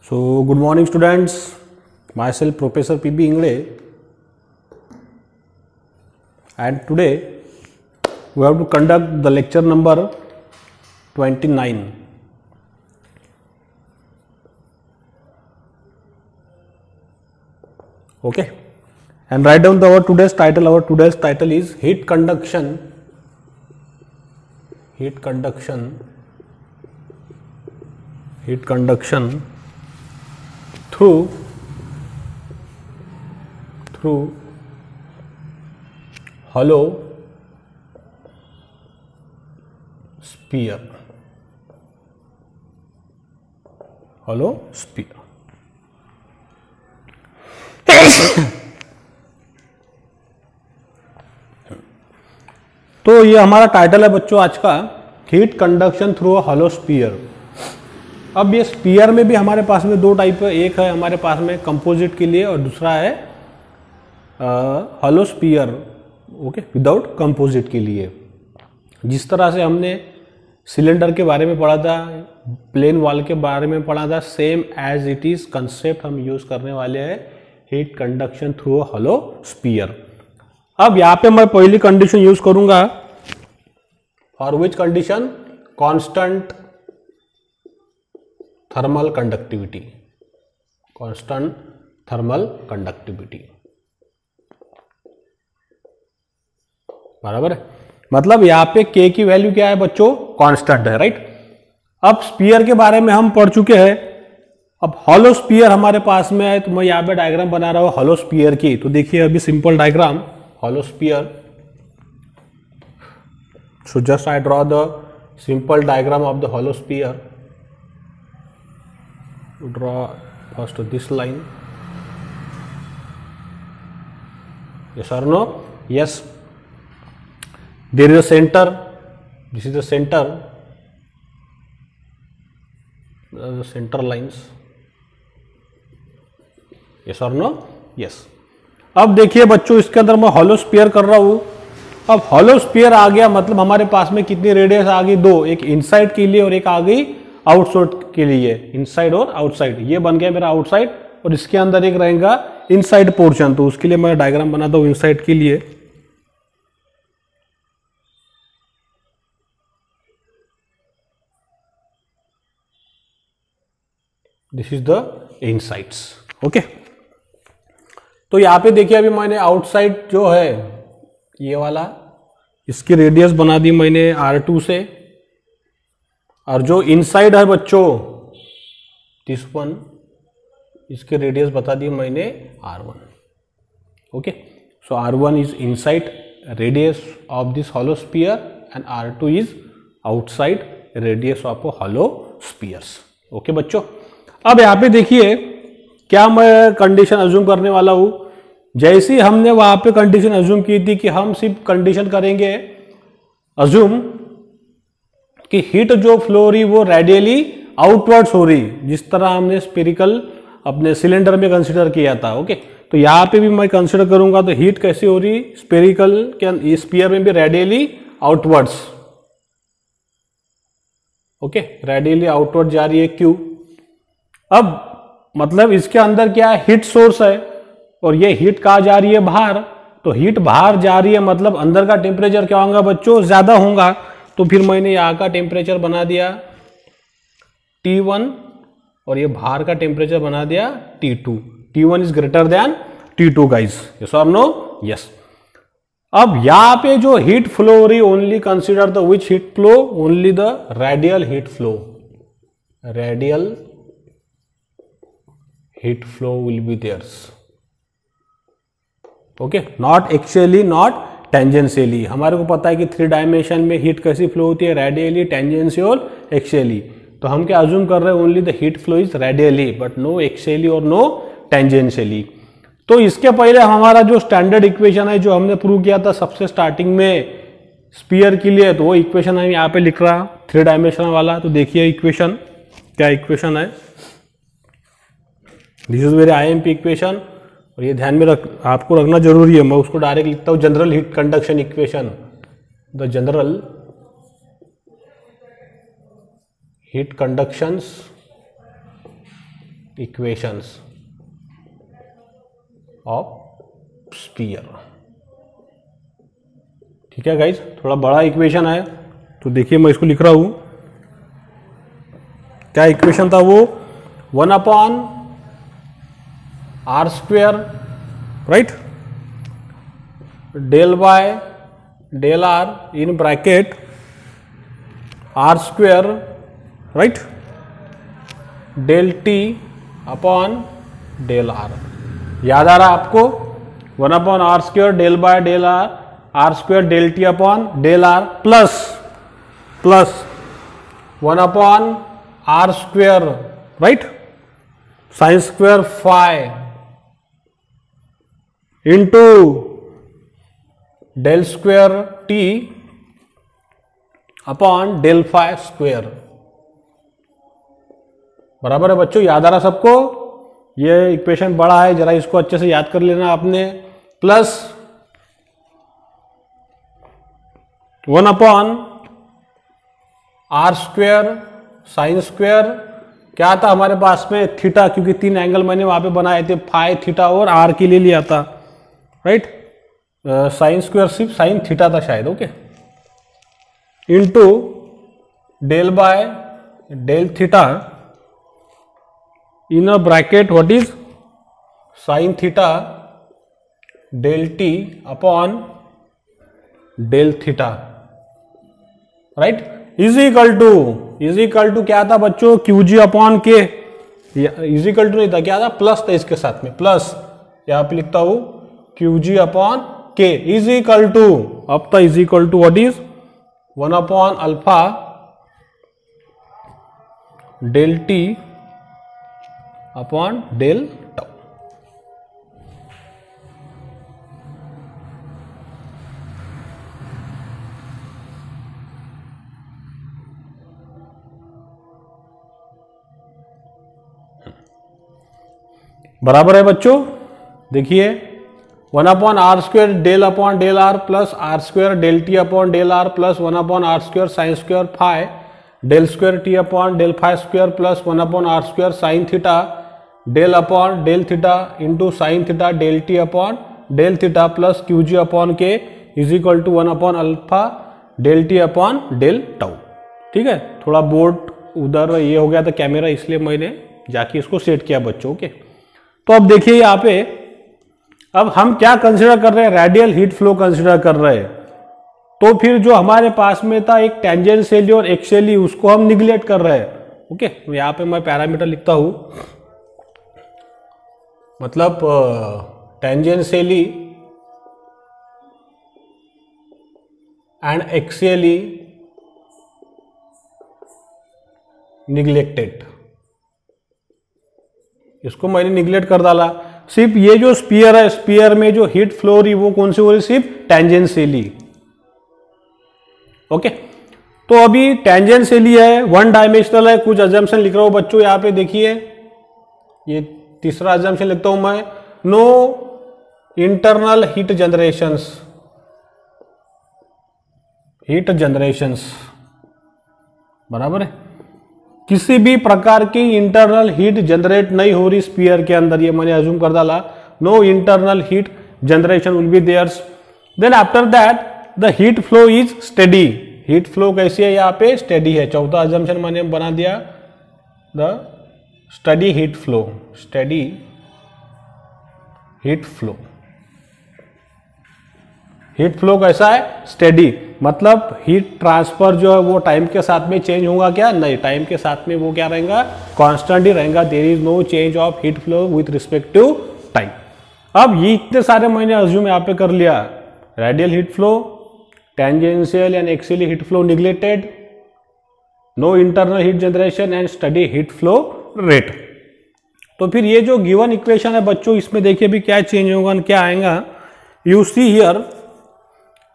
So, good morning students, myself Professor P.B. Ingre, and today we have to conduct the lecture number 29. Okay, and write down our today's title. Our today's title is heat conduction through hollow sphere. तो ये हमारा title है बच्चों आज का, heat conduction through a hollow sphere. अब ये sphere में भी हमारे पास में दो टाइप है, एक है हमारे पास में कंपोजिट के लिए और दूसरा है hollow sphere, okay, without composite के लिए। जिस तरह से हमने सिलेंडर के बारे में पढ़ा था, प्लेन वॉल के बारे में पढ़ा था, same as it is concept हम यूज करने वाले हैं, heat conduction through a hollow sphere. अब यहाँ पे मैं पहली कंडीशन यूज करूंगा, for which condition? Constant thermal conductivity, बराबर है। मतलब यहाँ पे K की वैल्यू क्या है बच्चों? कांस्टेंट है, राइट। अब स्फीयर के बारे में हम पढ़ चुके हैं। अब हॉलो स्फीयर हमारे पास में है, तो मैं यहाँ पे डायग्राम बना रहा हूँ हॉलो स्फीयर की। तो देखिए अभी simple diagram hollow sphere. So just I draw the simple diagram of the hollow sphere. Draw first this line. Yes or no? Yes. There is a center. This is the center. The center lines. Yes or no? Yes. अब देखिए बच्चों, इसके अंदर मैं hollow sphere कर रहा हूं। अब हॉलो स्फीयर आ गया, मतलब हमारे पास में कितनी रेडियस आ गई? दो, एक इनसाइड के लिए और एक आ गई आउटसाइड के लिए। इनसाइड और आउटसाइड, ये बन गया मेरा आउटसाइड, और इसके अंदर एक रहेगा इनसाइड पोर्शन। तो उसके लिए मैं डायग्राम बनाता हूं इनसाइड के लिए। This is the insides, okay. तो यहां पे देखिए अभी मैंने आउटसाइड जो है ये वाला, इसकी रेडियस बना दी मैंने R2 से, और जो इनसाइड है बच्चों दिस वन, इसके रेडियस बता दी मैंने R1, okay. So R1 is inside radius of this hollow sphere and R2 is outside radius of hollow spheres, okay बच्चों। अब यहाँ पे देखिए क्या मैं कंडीशन अज्यूम करने वाला हूं। जैसे हमने वहां पे कंडीशन अज्यूम की थी कि हम सिर्फ कंडीशन करेंगे अज्यूम कि हीट जो फ्लो हो रही वो रेडियली आउटवर्ड्स हो रही, जिस तरह हमने स्फेरिकल अपने सिलेंडर में कंसीडर किया था, ओके। तो यहाँ पे भी मैं कंसीडर करूंगा तो हीट कैसी हो रही? स्फेरिकल के स्फीयर में भी radially outwards, okay, radially outward जा रही है। क्यों? अब मतलब इसके अंदर क्या है? हीट सोर्स है, और ये हीट कहाँ जा रही है? बाहर। तो हीट बाहर जा रही है, मतलब अंदर का टेम्परेचर क्या होगा बच्चों? ज्यादा होगा। तो फिर मैंने यहाँ का टेम्परेचर बना दिया T1 और ये बाहर का टेम्परेचर बना दिया T2। T1 is greater than T2 guys, yes और नो? यस। अब यहाँ पे जो हीट फ्लो हो रही, only consider the which heat flow? Only the radial heat flow. Radial heat flow will be there's, okay, not axially, not tangentially. हमारे को पता है कि 3 डायमेंशन में हीट कैसी फ्लो होती है? Radially, tangential, axially. तो हम क्या अज्यूम कर रहे हैं? Only the heat flow is radially but no axially और नो टेंजेंशियली। तो इसके पहले हमारा जो स्टैंडर्ड इक्वेशन है, जो हमने प्रूव किया था सबसे स्टार्टिंग में स्फीयर के लिए, तो वो इक्वेशन हम यहाँ पे लिख रहा 3 डायमेंशन वाला। तो देखिए इक्वेशन, क्या इक्वेशन है? This is very IMP equation, और ये ध्यान में आपको रखना जरूरी है। मैं उसको डायरेक्ट लिखता हूं general heat conduction equation, the general heat conductions equations of sphere. ठीक है गाइज, थोड़ा बड़ा इक्वेशन है तो देखिए मैं इसको लिख रहा हूं। क्या इक्वेशन था वो? 1/r², right, del by del r in bracket r², right, del T upon del r. याद आ रहा आपको? 1/r² del by del r r² del T upon del are plus 1/r², right, sine square phi into del square T upon del phi square. बराबर है बच्चों? याद आ रहा सबको? ये इक्वेशन बड़ा है, जरा इसको अच्छे से याद कर लेना आपने। प्लस 1/r² साइन स्क्वायर, क्या था हमारे पास में? थीटा, क्योंकि 3 एंगल मैंने वहां पे बनाए थे, फाई, थीटा और आर के लिए लिया था, राइट। साइन स्क्वायर सिर्फ साइन थीटा था शायद, okay, into del by del theta in a bracket what is sine theta del T upon del theta, right, is equal to क्या था बच्चों? QG अपॉन के। इज इक्वल टू नहीं था, क्या था? प्लस था इसके साथ में, प्लस यहां पे लिखता हूं QG अपॉन के इज इक्वल टू, अब था is equal to what is one by alpha del T upon del tau. बराबर है बच्चों? देखिए 1/r² del upon del are plus r² del T upon del are plus 1/r² sine square phi del square T upon del phi square plus 1/r² sine theta del upon del theta into sine theta del T upon del theta plus QG upon के is equal to one by alpha del T upon del tau. ठीक है, थोड़ा board उधर ये हो गया था camera, इसलिए मैंने जाके इसको सेट किया बच्चों के। तो अब देखिए यहाँ पे, अब हम क्या कंसिडर कर रहे हैं? रेडियल हीट फ्लो कंसिडर कर रहे हैं। तो फिर जो हमारे पास में था एक टेंजेंशियली और एक्सियली, उसको हम निगलेक्ट कर रहे हैं। ओके, यहाँ पे मैं पैरामीटर लिखता हूं, मतलब टेंजेंशियली एंड एक्सियली निगलेक्टेड, इसको मैंने निगलेक्ट कर डाला। सिर्फ ये जो स्पीयर है, स्पीयर में जो हीट फ्लो हो रही वो कौन सी हो रही? सिर्फ टेंजेंशियली। ओके, तो अभी टेंजेंशियली है, 1 डायमेंशनल है। कुछ अजम्पशन लिख रहा हूं बच्चों, यहां पे देखिए, ये तीसरा अजम्पशन लिखता हूं मैं, नो इंटरनल हीट जनरेशंस, बराबर है, किसी भी प्रकार की इंटरनल हीट जनरेट नहीं हो रही स्पीयर के अंदर, ये मैंने अज्यूम कर डाला। No internal heat generation will be there's. Then after that the heat flow is steady. Heat flow कैसी है? यहाँ पे स्टेडी है। चौथा अजम्पशन मैंने बना दिया, the steady heat flow, steady heat flow. Heat flow कैसा है? स्टेडी, मतलब हीट ट्रांसफर जो है वो टाइम के साथ में चेंज होगा क्या? नहीं, टाइम के साथ में वो क्या रहेगा? कांस्टेंट ही रहेगा। There is no change of heat flow with respect to time. अब ये इतने सारे मैंने अज्यूम यहाँ पे कर लिया, radial heat flow, tangential and axial heat flow neglected, no internal heat generation and steady heat flow rate. तो फिर ये जो गिवन इक्वेशन है बच्चों, इसमें देखिए भी क्या चेंज होगा, क्या आएगा। यू सी हियर,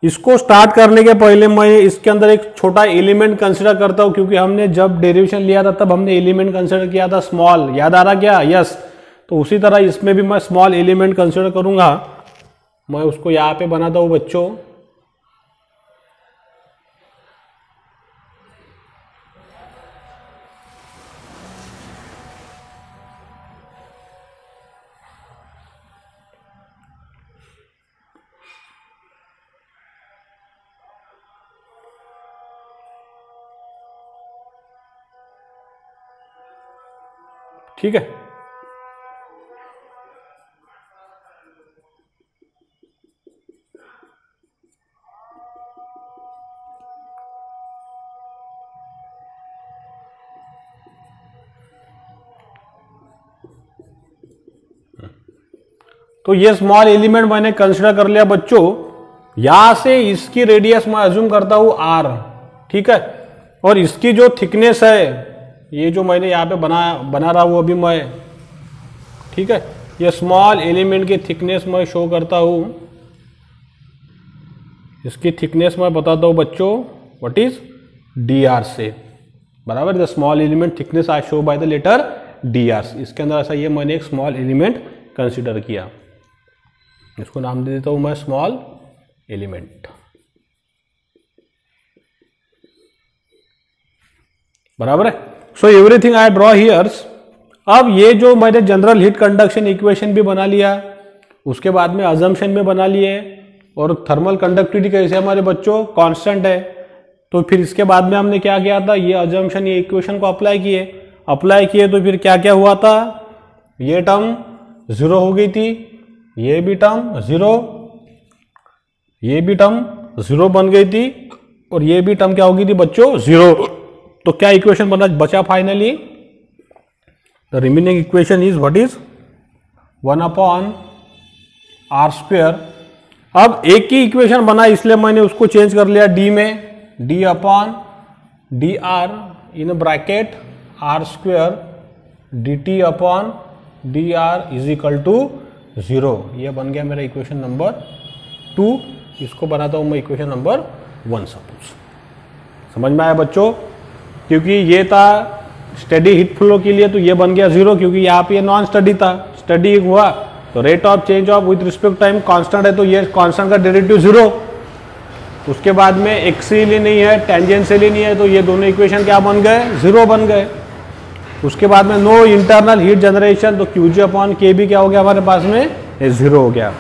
इसको स्टार्ट करने के पहले मैं इसके अंदर एक छोटा एलिमेंट कंसिडर करता हूं, क्योंकि हमने जब डेरिवेशन लिया था तब हमने एलिमेंट कंसिडर किया था स्मॉल, याद आ रहा क्या? यस। तो उसी तरह इसमें भी मैं स्मॉल एलिमेंट कंसिडर करूंगा। मैं उसको यहां पे बनाता हूं बच्चों, ठीक है। तो ये स्मॉल एलिमेंट मैंने कंसिडर कर लिया बच्चों। यहां से इसकी रेडियस मैं अज्यूम करता हूं r, ठीक है, और इसकी जो थिकनेस है, ये जो मैंने यहां पे बना रहा हूं अभी मैं, ठीक है, ये स्मॉल एलिमेंट की थिकनेस मैं शो करता हूं। इसकी थिकनेस मैं बताता हूं बच्चों, व्हाट इज dr से, बराबर। The small element thickness I show by the letter dr। इसके अंदर ऐसा ये मैंने एक स्मॉल एलिमेंट कंसिडर किया, इसको नाम दे देता हूं मैं स्मॉल एलिमेंट, बराबर है। So everything I draw here's. अब ये जो मैंने जनरल हीट कंडक्शन इक्वेशन भी बना लिया, उसके बाद में अजम्पशन भी बना लिए, और थर्मल कंडक्टिविटी कैसे हमारे बच्चों कांस्टेंट है। तो फिर इसके बाद में हमने क्या किया था, ये अजम्पशन, ये इक्वेशन को अप्लाई किए तो फिर क्या क्या हुआ था, ये टर्म जीरो हो गई थी, ये भी टर्म जीरो, ये भी टर्म जीरो बन गई थी, और ये भी टर्म क्या हो गई थी बच्चों, जीरो। तो क्या इक्वेशन बचा finally, the remaining equation is what is 1/r²। अब एक ही इक्वेशन बना, इसलिए मैंने उसको चेंज कर लिया d में, d/dr in bracket r² dt/dr is equal to 0। ये बन गया मेरा इक्वेशन नंबर 2। इसको बनाता हूं मैं इक्वेशन नंबर 1 सपोज। समझ में आया बच्चों, क्योंकि ये था स्टडी हीट फ्लो के लिए, तो ये बन गया 0, क्योंकि यहाँ पे ये नॉन स्टडी था। स्टडी हुआ तो rate of change of with respect time constant है, तो ये कांस्टेंट का डेरिवेटिव 0। उसके बाद में एक्सियली नहीं है, टेंजेंशियली नहीं है, तो ये दोनों इक्वेशन क्या बन गए, 0 बन गए। उसके बाद में नो इंटरनल हीट जनरेशन, तो Qg/Kb क्या हो गया हमारे पास में, 0 हो गया।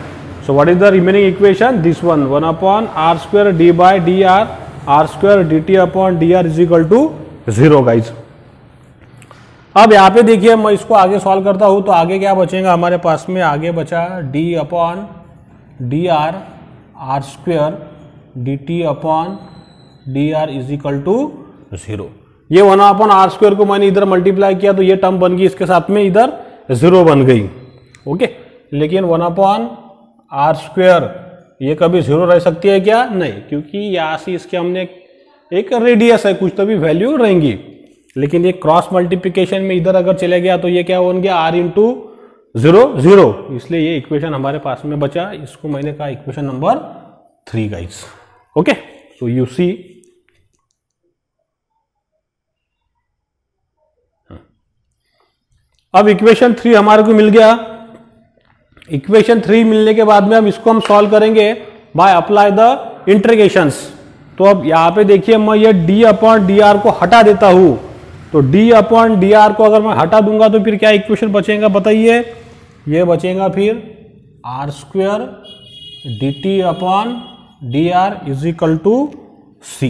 So what is the remaining equation, this one, 1/r² d/dr r² dt/dr is equal to 0 guys. अब यहाँ पे देखिए मैं इसको आगे सॉल्व करता हूँ, तो आगे क्या बचेगा हमारे पास में, आगे बचा d/dr r² dt/dr is equal to 0। ये 1/r² को मैंने इधर मल्टीप्लाई किया, तो ये टर्म बन गई, इसके साथ में इधर 0 बन गई, ओके। लेकिन 1/r² ये कभी 0 रह सकती है क्या, नहीं, क्योंकि यहाँ से इसके हमने एक रेडियस है, कुछ तो भी वैल्यू रहेंगी। लेकिन ये क्रॉस मल्टीप्लिकेशन में इधर अगर चले गया तो ये क्या बन गया, r इंटू 0 0, इसलिए ये इक्वेशन हमारे पास में बचा। इसको मैंने कहा equation number 3 guys, okay. So you see, अब इक्वेशन 3 हमारे को मिल गया। इक्वेशन 3 मिलने के बाद में अब इसको हम सॉल्व करेंगे बाय अप्लाई द इंटीग्रेशंस। तो अब यहां पे देखिए मैं ये d/dr को हटा देता हूं, तो d/dr को अगर मैं हटा दूंगा तो फिर क्या इक्वेशन बचेगा बताइए, ये बचेगा फिर r² dt/dr is equal to c।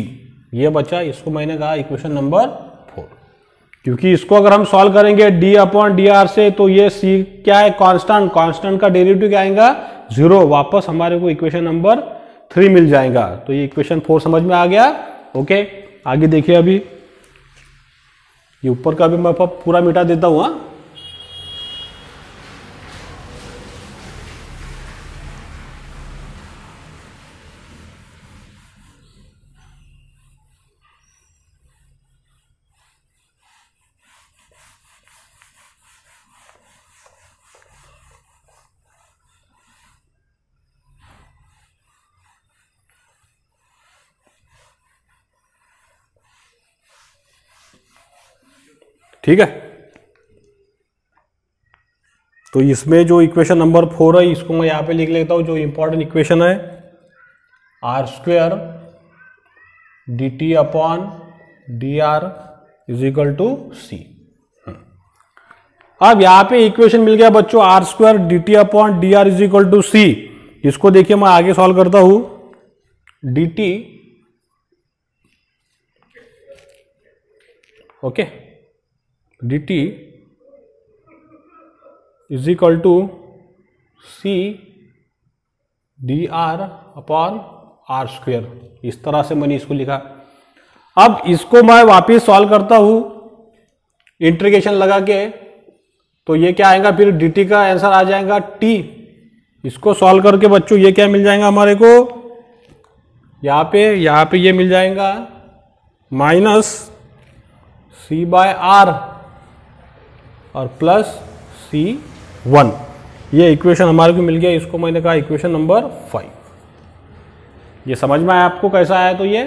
ये बचा, इसको मैंने कहा इक्वेशन नंबर 4, क्योंकि इसको अगर हम सॉल्व करेंगे d/dr से, तो ये c क्या है, कांस्टेंट, कांस्टेंट का डेरिवेटिव क्या आएगा, 0। वापस हमारे को इक्वेशन नंबर 3 मिल जाएगा। तो ये इक्वेशन 4 समझ में आ गया, ओके। आगे देखिए, अभी ये ऊपर का भी मैं पूरा मिटा देता हूं, हाँ। ठीक है, तो इसमें जो इक्वेशन नंबर 4 है, इसको मैं यहां पे लिख लेता हूं। जो इंपॉर्टेंट इक्वेशन है, r² dt/dr is equal to c। अब यहां पे इक्वेशन मिल गया बच्चों, r² dt/dr is equal to c। इसको देखिए मैं आगे सॉल्व करता हूं, dt, okay, dt is equal to c d r upon r square. इस तरह से मैंने इसको लिखा। अब इसको मैं वापिस सॉल्व करता हूं इंटीग्रेशन लगा के, तो ये क्या आएगा फिर dt का आंसर आ जाएगा t। इसको सॉल्व करके बच्चों ये क्या मिल जाएगा हमारे को, यहाँ पे ये मिल जाएगा माइनस c बाय आर और प्लस C1। ये इक्वेशन हमारे को मिल गया। इसको मैंने कहा इक्वेशन नंबर 5। ये समझ में आया आपको कैसा आया? तो ये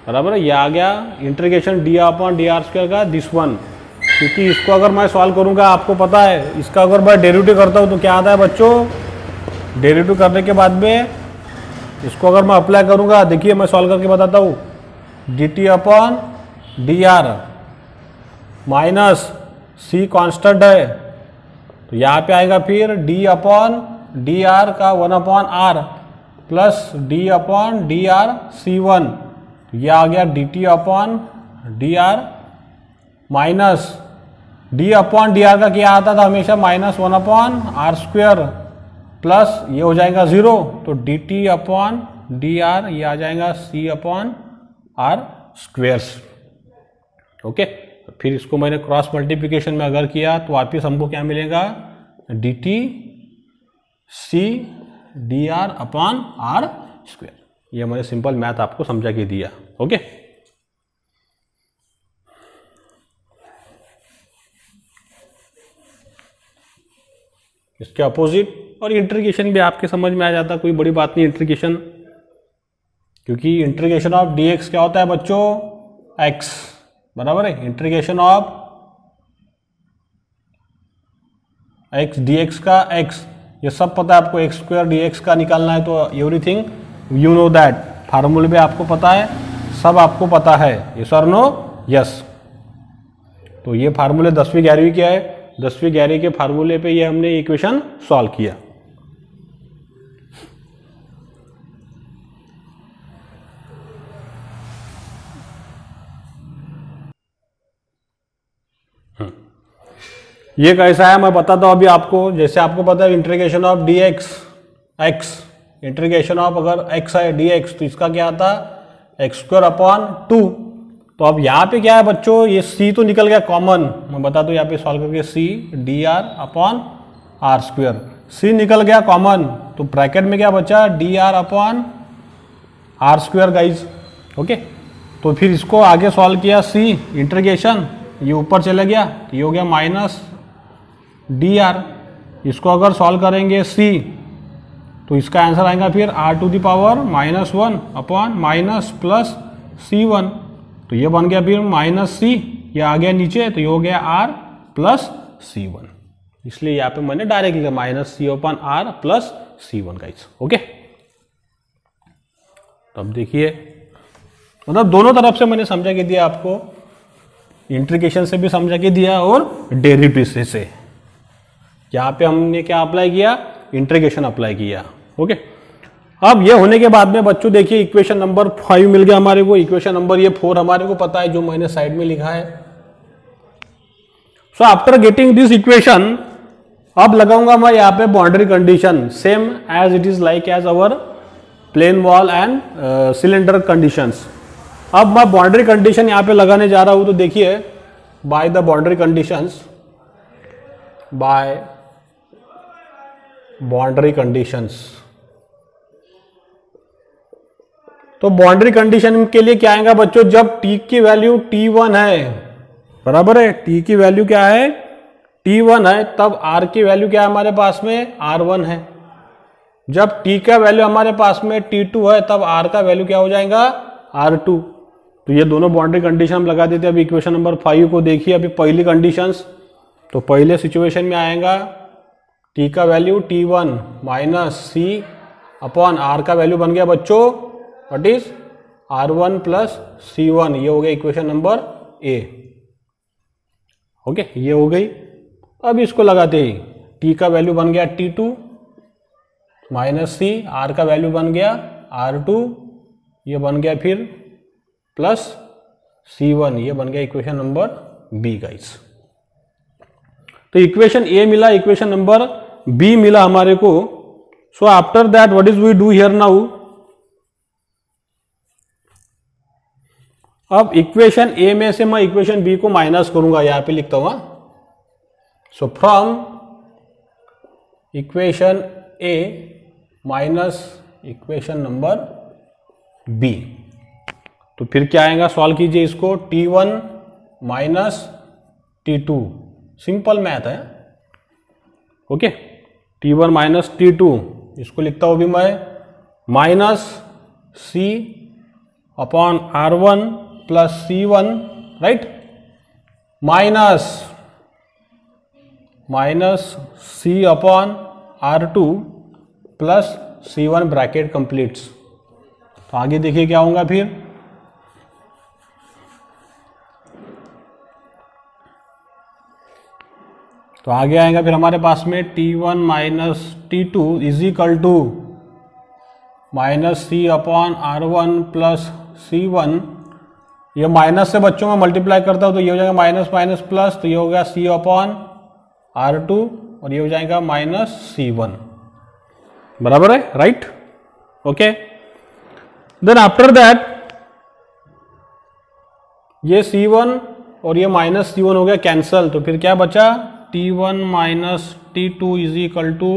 बराबर है, ये आ गया integration D upon D R square का दिस वन। क्योंकि इसको अगर मैं सॉल्व करूंगा, आपको पता है इसका अगर मैं डेरिवेटिव करता हूं तो क्या आता है बच्चों, डेरिवेटिव करने के बाद में इसको अगर मैं अप्लाई करूंगा, देखिए मैं सॉल्व करके बताता हूं, D T upon D R minus C constant है, तो यहाँ पे आएगा फिर डी अपॉन डी आर का 1 upon r plus d upon D r C1। तो यह आ गया d T upon D R minus d upon D r का क्या आता था हमेशा, -1 अपॉन आर स्क्वेयर प्लस ये हो जाएगा 0, तो D T upon D R ये आ जाएगा सी अपॉन आर स्क्वेयर्स। ओके, फिर इसको मैंने क्रॉस मल्टीप्लिकेशन में अगर किया तो वापिस हमको क्या मिलेगा, d t c d r upon r square. ये मैंने सिंपल मैथ आपको समझा के दिया। ओके, इसके अपोजिट और इंटीग्रेशन भी आपके समझ में आ जाता, कोई बड़ी बात नहीं इंटीग्रेशन, क्योंकि इंटीग्रेशन ऑफ dx क्या होता है बच्चों, x बराबर है इंटीग्रेशन ऑफ x dx का x, ये सब पता है आपको, x स्क्वायर dx का निकालना है, तो एवरीथिंग यू नो दैट, फार्मूले भी आपको पता है, सब आपको पता है, यस और नो, यस। तो ये फार्मूले 10वीं 11वीं के है, 10वीं 11वीं के फार्मूले पे ये हमने इक्वेशन सॉल्व किया। ये कैसा है मैं बताता हूं अभी आपको। जैसे आपको पता है integration of dx x, integration of अगर x है dx, तो इसका क्या आता है x स्क्वायर अपॉन 2। तो अब यहाँ पे क्या है बच्चों, ये c तो निकल गया कॉमन, मैं बता दूं यहाँ पे सॉल्व करके c d r upon r square, c निकल गया कॉमन, तो ब्रैकेट में क्या बचा, d r upon r square guys. Okay, तो फिर इसको आगे सॉल्व किया c इंटीग्रेशन, ये ऊपर चला गया, ये हो गया माइनस डी आर। इसको अगर सॉल्व करेंगे c, तो इसका आंसर आएगा फिर r to the power -1 upon minus plus C1। तो ये बन गया फिर माइनस c, ये आ गया नीचे, तो ये हो गया r प्लस C1। इसलिए यहाँ पे मैंने डायरेक्ट लिखा minus c upon r plus C1 guys. Okay, तो अब देखिए, मतलब दोनों तरफ से मैंने समझा के दिया आपको, इंटीग्रेशन से भी समझा के दिया और डेरिवेटिव से। यहाँ पे हमने क्या अप्लाई किया, इंटीग्रेशन अप्लाई किया। ओके, अब ये होने के बाद में बच्चों देखिए इक्वेशन नंबर 5 मिल गया हमारे को, इक्वेशन नंबर ये 4 हमारे को पता है जो मैंने साइड में लिखा है। So after getting this equation, अब लगाऊंगा मैं यहाँ पे boundary condition, same as it is like as our plane wall and cylinder conditions. अब मैं बाउंड्री कंडीशन यहाँ पे लगाने जा रहा हूं, तो देखिए by the boundary conditions, by boundary conditions, तो बाउंड्री कंडीशन के लिए क्या आएगा बच्चों, जब t की वैल्यू t1 है, बराबर है, t की वैल्यू क्या है, t1 है, तब r की वैल्यू क्या है हमारे पास में, r1 है। जब t का वैल्यू हमारे पास में t2 है, तब r का वैल्यू क्या हो जाएगा, r2। तो ये दोनों बाउंड्री कंडीशन हम लगा देते हैं। अभी इक्वेशन नंबर 5 को देखिए, अभी पहली कंडीशंस, तो पहले सिचुएशन में आएगा t का value t1 minus c upon r का वैल्यू बन गया बच्चों what is r1 plus c1, ये हो गया इक्वेशन नंबर a। ओके, ये हो गई। अब इसको लगाते ही t का वैल्यू बन गया t2 माइनस c, r का वैल्यू बन गया r2, ये बन गया फिर प्लस c1, ये बन गया इक्वेशन नंबर b गाइस। तो इक्वेशन ए मिला, इक्वेशन नंबर बी मिला हमारे को. So after that what is we do here now. अब इक्वेशन ए में से मैं इक्वेशन बी को माइनस करूंगा, यहां पे लिखता हूं. So from equation a minus equation number b. तो फिर क्या आएगा, सॉल्व कीजिए इसको. T1 minus T2, simple math है. ओके, T1 माइनस T2, इसको लिखता हूं भी मैं minus C upon R1 plus C1, right, minus C upon R2 plus C1 bracket completes. तो आगे देखिए क्या होगा फिर. तो आगे आएगा फिर हमारे पास में T1 minus T2 is equal to minus C upon R1 plus C1. ये माइनस से बच्चों में मल्टीप्लाई करता हूं तो ये हो जाएगा माइनस माइनस प्लस, तो ये हो गया C अपॉन R2 और ये हो जाएगा माइनस C1. बराबर है, right. Okay, then after that ये C1 और ये माइनस C1 हो गया कैंसल. तो फिर क्या बचा, T1 minus T2 is equal to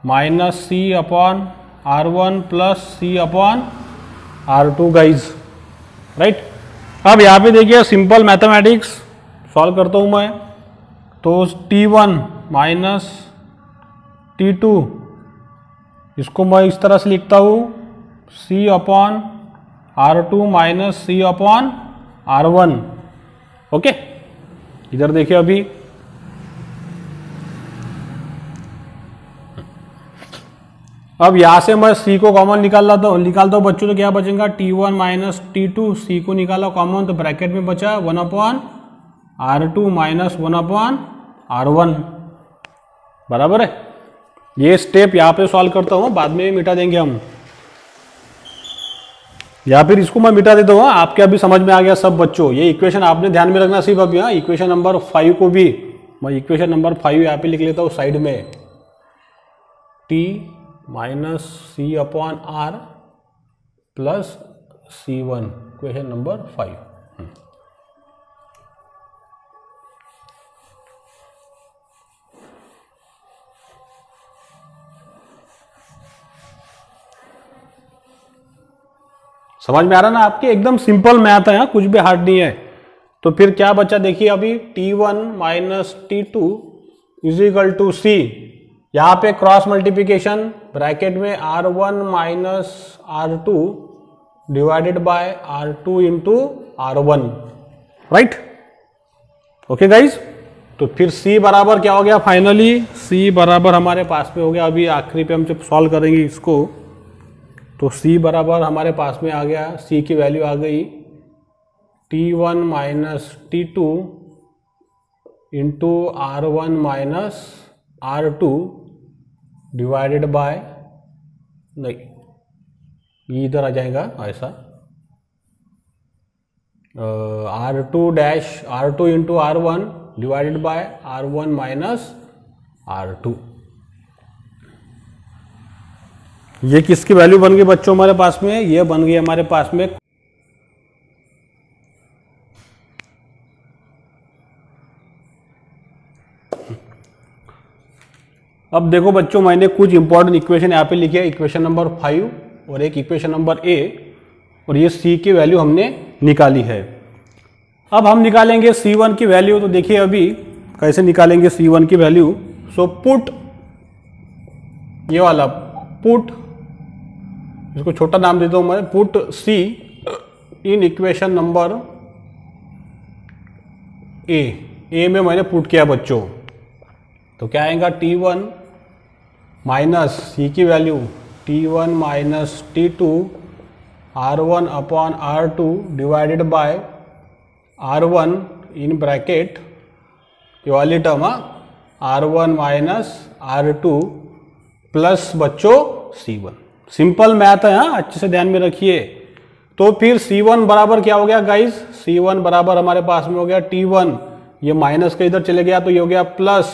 minus C upon R1 plus C upon R2 guys, right. अब यहाँ पे देखिए सिंपल मैथमेटिक्स सॉल्व करता हूँ मैं. तो T1 माइनस T2 इसको मैं इस तरह से लिखता हूँ C upon R2 minus C upon R1. Okay, इधर देखिए अभी अब यहां से मैं C को कॉमन निकालता हूं बच्चों. तो क्या बचेगा, T1 माइनस T2, C को निकाला कॉमन तो ब्रैकेट में बचा 1 upon R2 minus 1 upon R1. बराबर है. ये स्टेप यहां पे सॉल्व करता हूं, बाद में मिटा देंगे हम, या फिर इसको मैं मिटा देता हूं. आपके अभी समझ में आ गया सब बच्चों. ये इक्वेशन आपने ध्यान में रखना सिर्फ अभी. इक्वेशन नंबर 5 को भी मैं इक्वेशन नंबर 5 यहाँ पे लिख लेता हूँ साइड में. T minus C upon R plus C1, equation number 5. समझ में आ रहा ना आपके, एकदम सिंपल मैथ है, कुछ भी हार्ड नहीं है. तो फिर क्या बचा देखिए अभी, T1 minus T2 is equal to C. यहां पे क्रॉस मल्टीप्लिकेशन ब्रैकेट में R1 minus R2 divided by R2 into R1, right. Okay guys, तो फिर C बराबर क्या हो गया फाइनली, C बराबर हमारे पास में हो गया. अभी आखिरी पे हम जब सॉल्व करेंगे इसको तो C बराबर हमारे पास में आ गया. C की वैल्यू आ गई T1 minus T2 into R1 minus R2 divided bye, नहीं ये इधर आ जाएगा ऐसा, R2 into R1 divided by R1 minus R2. ये किसकी वैल्यू बन गई बच्चों हमारे पास में, ये बन गई हमारे पास में अब देखो बच्चों, मैंने कुछ इंपॉर्टेंट इक्वेशन यहाँ पे लिखे, इक्वेशन नंबर 5 और एक इक्वेशन नंबर A, और ये C की वैल्यू हमने निकाली है. अब हम निकालेंगे C1 की वैल्यू. तो देखिए अभी कैसे निकालेंगे C1 की वैल्यू. सो पुट, ये वाला पुट, इसको छोटा नाम देता हूं मैं, put C in equation number A में मैंने पुट किया बच्चों. तो क्या आएगा, T1 माइनस C की value T1 minus T2 R1 upon R2 divided bye R1 इन ब्रैकेट, ये वाली term R1 minus R2 plus बच्चों C1. सिंपल मैथ है, अच्छे से ध्यान में रखिए. तो फिर C1 बराबर क्या हो गया गाइस, C1 बराबर हमारे पास में हो गया T1, ये माइनस का इधर चले गया तो ये हो गया प्लस,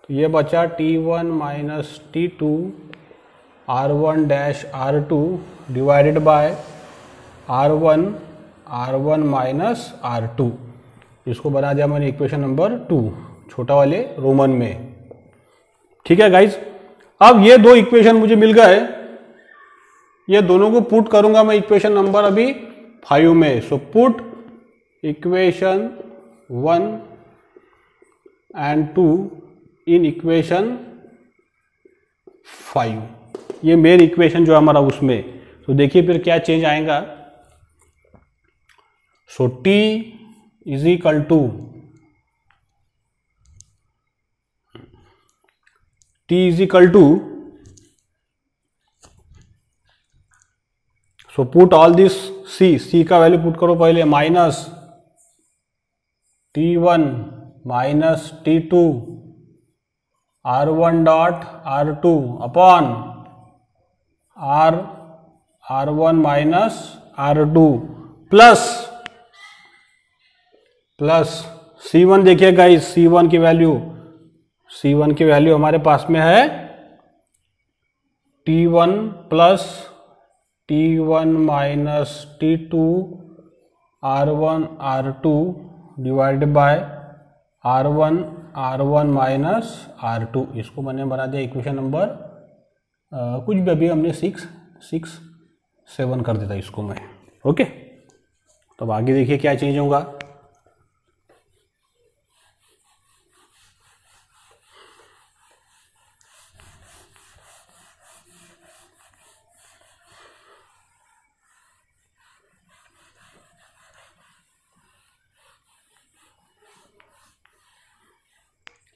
तो ये बचा T1 minus T2 R1 dash R2 divided bye R1 minus R2। इसको बना दिया मैंने इक्वेशन नंबर 2 छोटा वाले रोमन में। ठीक है गाइज, अब ये दो इक्वेशन मुझे मिल गए, ये दोनों को पुट करूंगा मैं इक्वेशन नंबर अभी 5 में। So put equation 1 and 2 in equation 5, ये मेन इक्वेशन जो हमारा उसमें। तो देखिए फिर क्या चेंज आएगा। So T is equal to so put all this C का वैल्यू पुट करो पहले, minus T1 minus T2 R1 dot R2 upon R1 minus R2 plus C1। देखिए गाइस, C1 की वैल्यू हमारे पास में है T1 plus T1 minus T2 R1 R2 divided bye R1 minus R2। इसको मैंने बना दिया इक्वेशन नंबर कुछ भी, अभी हमने 6 7 कर देता इसको मैं। ओके, तो अब आगे देखिए क्या चेंज होगा।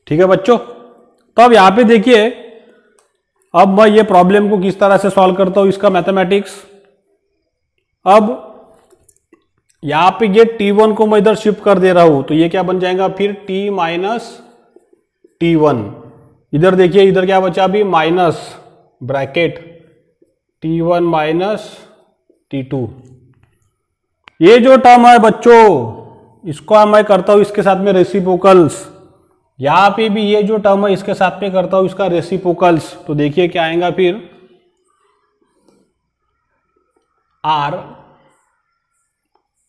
ठीक है बच्चों, तो अब यहां पे देखिए, अब मैं ये प्रॉब्लम को किस तरह से सॉल्व करता हूं इसका मैथमेटिक्स। अब यहां पे ये T1 को मैं इधर शिफ्ट कर दे रहा हूं, तो ये क्या बन जाएगा फिर T माइनस T1। इधर देखिए, इधर क्या बचा अभी, minus bracket T1 minus T2। ये जो टर्म है बच्चों, इसको मैं करता हूं इसके साथ में रेसिप्रोकल्स। यहां पे भी ये जो टर्म है इसके साथ में करता हूं इसका रेसिप्रोकल्स। तो देखिए क्या आएगा फिर,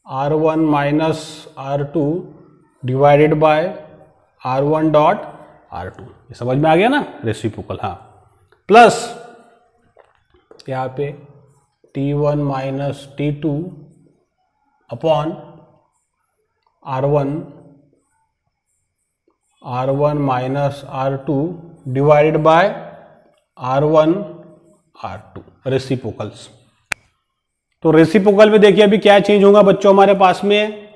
R1 minus R2 divided bye R1 dot R2। ये समझ में आ गया ना, रेसिप्रोकल। हाँ, प्लस यहाँ पे T1 minus T2 upon R1 minus R2 divided bye R1 R2 reciprocals. तो रेसिप्रोकल में देखिए अभी क्या चेंज होगा बच्चों हमारे पास में,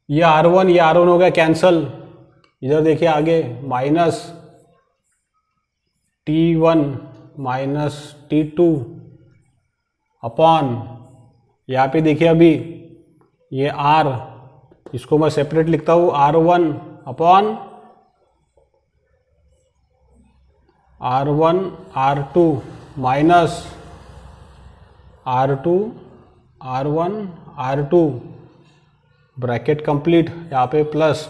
ये R1 हो गया कैंसल। इधर देखिए आगे minus T1 minus T2 upon, यहाँ पे देखिए अभी ये R, इसको मैं सेपरेट लिखता हूँ, R1 upon R1 R2 minus R1 R2 bracket complete, यहाँ पे प्लस।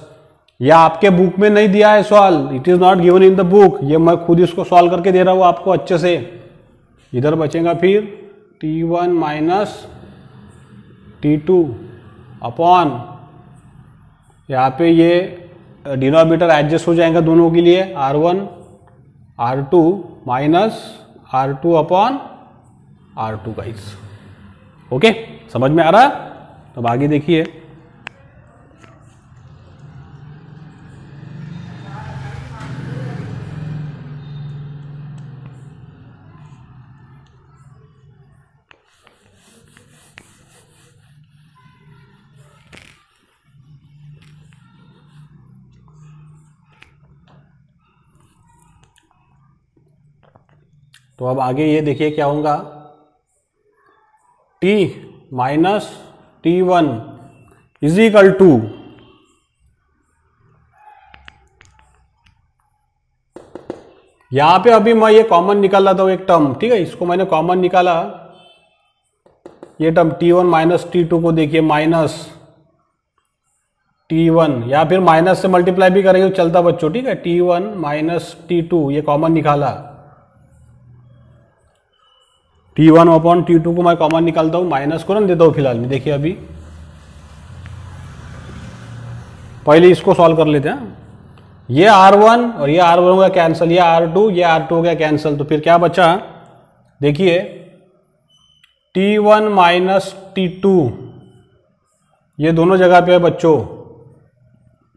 यह आपके बुक में नहीं दिया है solve, it is not given in the book, ये मैं खुद इसको सॉल्व करके दे रहा हूँ आपको अच्छे से। इधर बचेगा फिर T1 माइनस T2 अपॉन, यहाँ पे ये डिनोमिनेटर एडजस्ट हो जाएगा दोनों के लिए, R1 R2 minus R2 upon R2 guys. Okay, समझ में आ रहा? तो आगे देखिए, तो अब आगे ये देखिए क्या होगा, T minus T1 is equal to, यहां पे अभी मैं ये कॉमन निकाल रहा था एक टर्म, ठीक है, इसको मैंने कॉमन निकाला, ये टर्म T1 माइनस T2 को देखिए माइनस T1 या फिर माइनस से मल्टीप्लाई भी करेंगे तो चलता बच्चों, ठीक है। T1 माइनस T2 ये कॉमन निकाला, T1 अपॉन T2 को मैं कॉमन निकालता हूँ, माइनस को ना देता हूँ फिलहाल में। देखिए अभी पहले इसको सॉल्व कर लेते हैं। ये R1 और ये R1 हो गया कैंसिल, ये R2 ये R2 हो गया कैंसिल, तो फिर क्या बचा, देखिए T1 माइनस T2 ये दोनों जगह पे है बच्चों,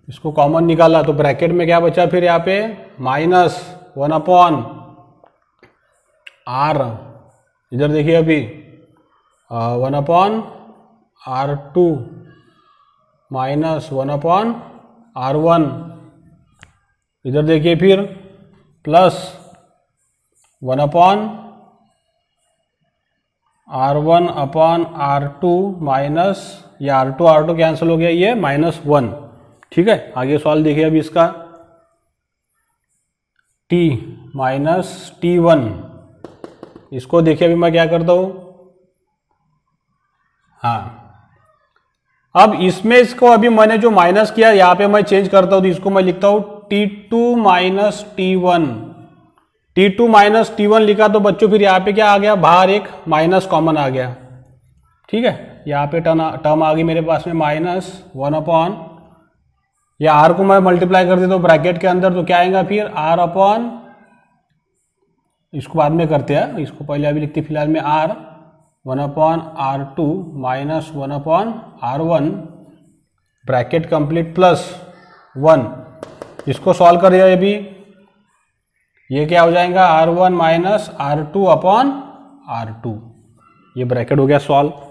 इसको कॉमन निकाला तो ब्रैकेट में क्या बचा फिर यहाँ पे माइनस 1 अपॉन R, इधर देखिए अभी 1 upon R2 minus 1 upon R1, इधर देखिए फिर plus 1 upon R1 upon R2 minus ये R2 कैंसिल हो गया, ये माइनस 1, ठीक है। आगे सवाल देखिए अभी इसका, T माइनस T1, इसको देखिए अभी मैं क्या करता हूं, हाँ अब इसमें इसको अभी मैंने जो माइनस किया यहाँ पे मैं चेंज करता हूं, तो इसको मैं लिखता हूं T2 minus T1, T2 minus T1 लिखा तो बच्चों फिर यहाँ पे क्या आ गया, बाहर एक माइनस कॉमन आ गया, ठीक है। यहाँ पे टर्म आ गई मेरे पास में माइनस 1 अपॉन, या आर को मैं मल्टीप्लाई कर देता हूँ ब्रैकेट के अंदर, तो क्या आएगा फिर R अपॉन, इसको बाद में करते हैं, इसको पहले अभी लिखते फिलहाल में R 1 upon R2 minus 1 upon R1 bracket complete plus 1, इसको सॉल्व करिए अभी, ये क्या हो जाएगा R1 minus R2 upon R2, ये ब्रैकेट हो गया सॉल्व।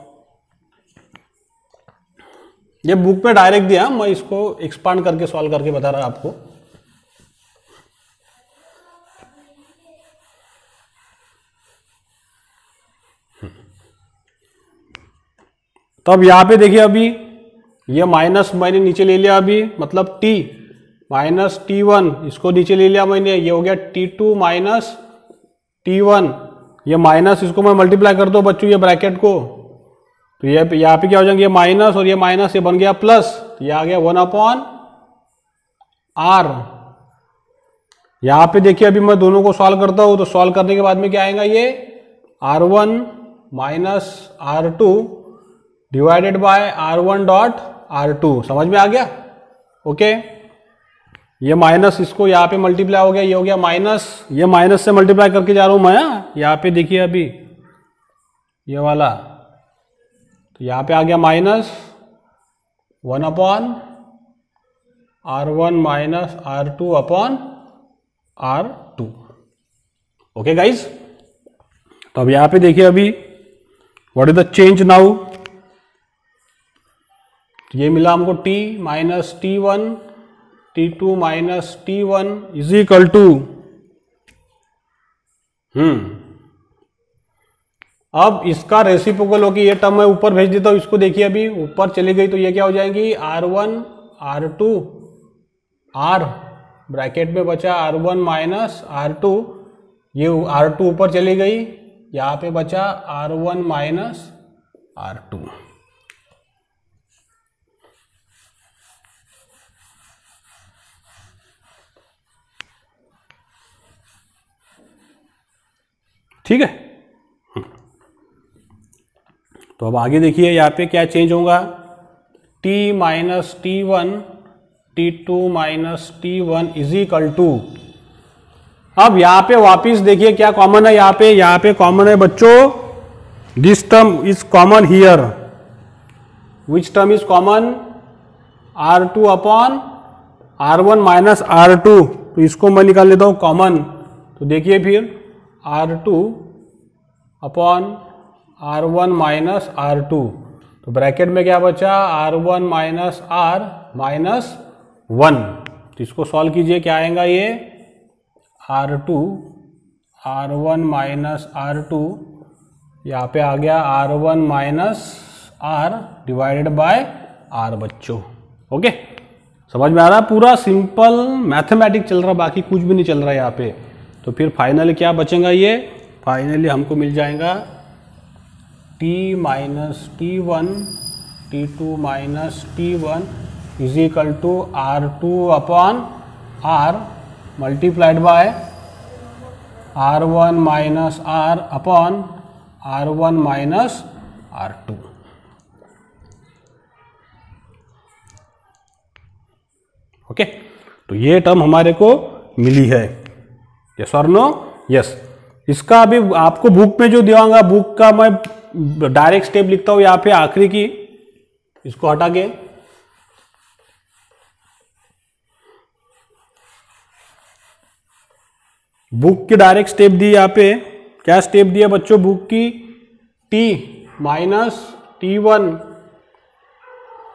ये बुक में डायरेक्ट दिया, मैं इसको एक्सपांड करके सॉल्व करके बता रहा आपको। तो अब यहां पे देखिए अभी ये माइनस मैंने नीचे ले लिया अभी, मतलब T माइनस T1 इसको नीचे ले लिया मैंने, ये हो गया T2 माइनस T1, ये माइनस इसको मैं मल्टीप्लाई कर दो बच्चों ये ब्रैकेट को, तो ये यहाँ पे क्या हो जाएंगे, ये माइनस और ये माइनस, ये बन गया प्लस, ये आ गया 1 अपॉन R। यहाँ पे देखिए अभी मैं दोनों को सॉल्व करता हूँ, तो सॉल्व करने के बाद में क्या आएगा, ये R1 minus R2 divided bye R1 dot R2, समझ में आ गया, ओके। ये माइनस इसको यहाँ पे मल्टीप्लाई हो गया, ये हो गया माइनस, ये माइनस से मल्टीप्लाई करके जा रहा हूं मैं, यहाँ पे देखिए अभी ये वाला, तो यहाँ पे आ गया minus 1 upon R1 minus R2 upon R2, okay guys. तो अब यहाँ पे देखिए अभी what is the change now, ये मिला हमको T minus T1 T2 minus T1 is equal to, अब इसका रेसिप्रोकल होगी, ये टर्म मैं ऊपर भेज देता हूं, इसको देखिए अभी ऊपर चली गई तो ये क्या हो जाएंगी R1 R2 R, ब्रैकेट में बचा R1 माइनस R2, ये R2 ऊपर चली गई, यहाँ पे बचा R1 माइनस R2, ठीक है। तो अब आगे देखिए यहाँ पे क्या चेंज होगा, T minus T1 T2 minus T1 is equal to, अब यहाँ पे वापिस देखिए क्या कॉमन है, यहाँ पे कॉमन है बच्चों, this term is common here, which term is common, R2 upon R1 minus R2, तो इसको मैं निकाल लेता हूँ कॉमन, तो देखिए फिर R2 upon R1 minus R2, तो ब्रैकेट में क्या बचा R1 माइनस R माइनस 1, तो इसको सॉल्व कीजिए, क्या आएगा ये R2 R1 माइनस R2, यहाँ पे आ गया R1 minus R divided by R बच्चों, ओके। समझ में आ रहा है, पूरा सिंपल मैथमेटिक्स चल रहा, बाकी कुछ भी नहीं चल रहा है यहाँ पे। तो फिर फाइनली क्या बचेगा, ये फाइनली हमको मिल जाएगा T minus T1 T2 minus T1 is equal to R2 upon R multiplied by R1 minus R upon R1 minus R2। Okay, तो ये टर्म हमारे को मिली है। यस और नो? यस। इसका अभी आपको बुक में जो दिखाऊंगा, बुक का मैं डायरेक्ट स्टेप लिखता हूं यहां पे आखिरी की, इसको हटा के बुक की डायरेक्ट स्टेप दी। यहां पे क्या स्टेप दिया बच्चों बुक की? t minus T1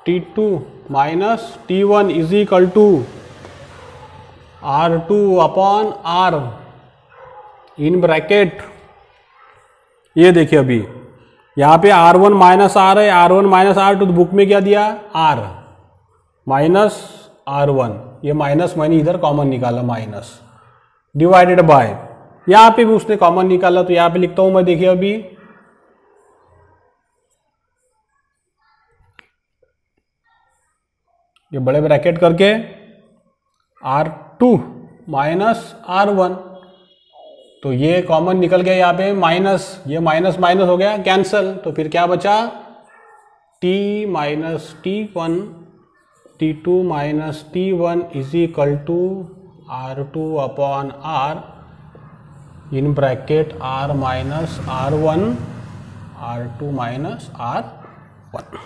T2 minus T1 is equal to R2 upon R in bracket. ये देखिए अभी यहां पे R1 माइनस R है, R1 माइनस R2, तो बुक में क्या दिया? R minus R1। ये माइनस मैंने इधर कॉमन निकाला, माइनस डिवाइडेड बाय, यहां पे भी उसने कॉमन निकाला, तो यहां पे लिखता हूं मैं। देखिए अभी ये बड़े ब्रैकेट करके R2 माइनस R1, तो ये कॉमन निकल गया यहाँ पे माइनस, ये माइनस माइनस हो गया कैंसल, तो फिर क्या बचा? T minus T1 T2 minus T1 is equal to R2 upon R in bracket R minus R1 R2 minus R1।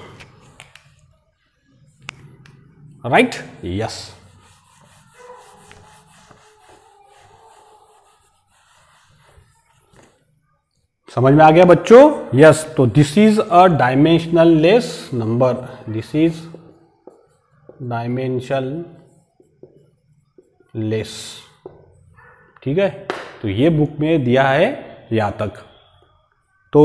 Right? Yes. समझ में आ गया बच्चों? यस। तो this is a dimensional less number, this is dimension less. ठीक है, तो ये बुक में दिया है यहाँ तक, तो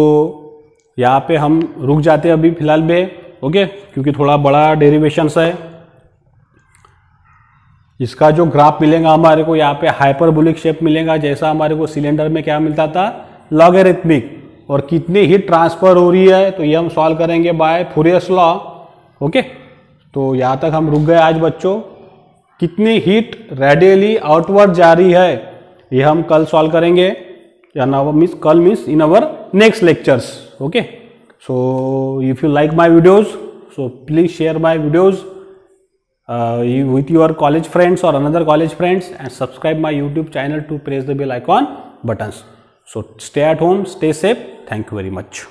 यहाँ पे हम रुक जाते हैं अभी फिलहाल में। ओके, क्योंकि थोड़ा बड़ा डेरिवेशंस है। इसका जो ग्राफ मिलेगा हमारे को यहाँ पे हाइपरबोलिक शेप मिलेगा, जैसा हमारे को सिलेंडर में क्या मिलता था? लॉगरिथमिक। और कितनी हीट ट्रांसफर हो रही है, तो ये हम सॉल्व करेंगे बाय फूरियर्स लॉ। ओके, तो यहाँ तक हम रुक गए आज बच्चों। कितनी हीट रेडियली आउटवर्ड जा रही है, ये हम कल सॉल्व करेंगे, या कल means in our next lectures. Okay, so if you like my videos, so please share my videos with your college friends or another college friends, and subscribe my YouTube channel to press the bell icon buttons. So stay at home, stay safe. Thank you very much.